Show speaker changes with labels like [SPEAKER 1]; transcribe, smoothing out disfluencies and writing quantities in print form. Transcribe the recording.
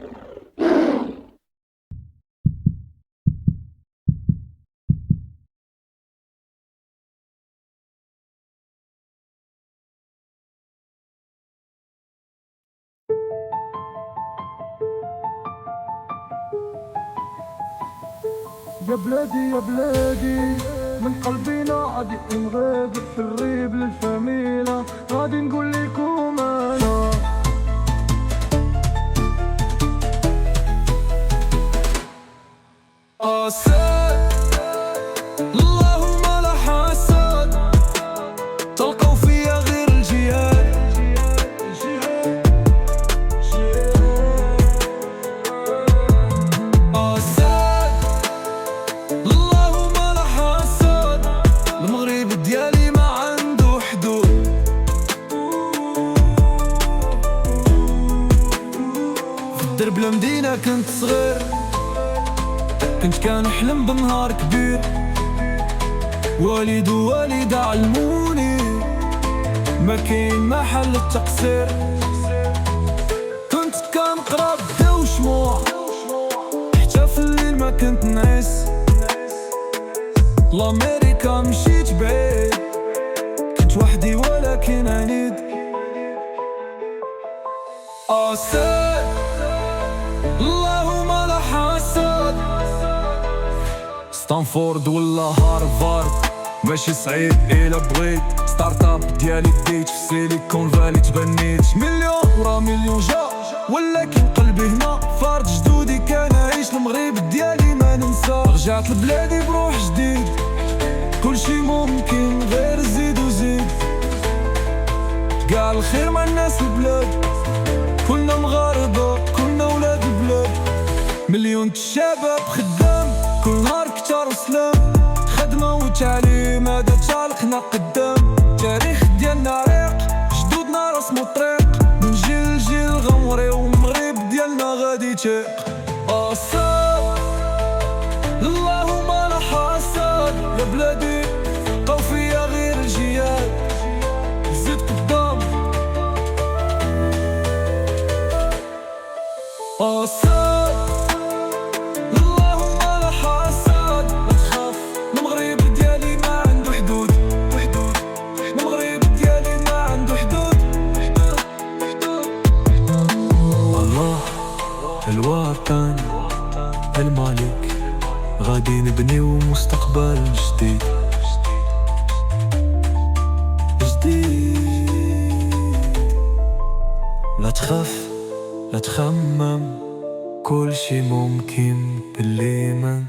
[SPEAKER 1] يا بلادي يا بلادي، من قلبنا غادي نغيب في الريب للفاميلة، غادي نقول لكم انا
[SPEAKER 2] أسد اللهم لا حسد، تلقاو فيا غير الجهاد. أسد اللهم لا حسد، المغرب ديالي ما عنده حدود. في الدرب المدينة كنت صغير، كنت كنحلم بنهار كبير، والد ووالدة علموني ما كاين محل التقصير. كنت كنقرا بدا وشموع، حتى في الليل ما كنت نعس. لامريكا مشيت بعيد، كنت وحدي ولكن عنيد. أسد اللهم لا حسد، ستانفورد ولا هارفارد ماشي صعيب إلا بغيت. ستارت اب ديالي ديت في سيليكون فالي، تبنيت مليون ورا مليون جا، ولكن قلبي هنا فارد جدودي. كان عايش المغرب ديالي ما ننسى، رجعت لبلادي بروح جديد. كلشي ممكن غير زيد وزيد، قال الخير مع الناس البلاد، كلنا مغاربة كلنا ولاد البلاد. مليون الشباب خدام، كل نهار كتار وسلام، خدمة وتعليم هذا تالقنا قدام. تاريخ ديالنا عريق، جدودنا رسمو الطريق، من جيل لجيل غنوريو المغرب ديالنا غادي تيق. أسد اللهم لا حسد، يا بلادي بقاو فيا غير الجياد، زيد قدام. أسد الوطن الملك، غادي نبنيو مستقبل جديد جديد. لا تخاف لا تخمم، كل شي ممكن بالإيمان.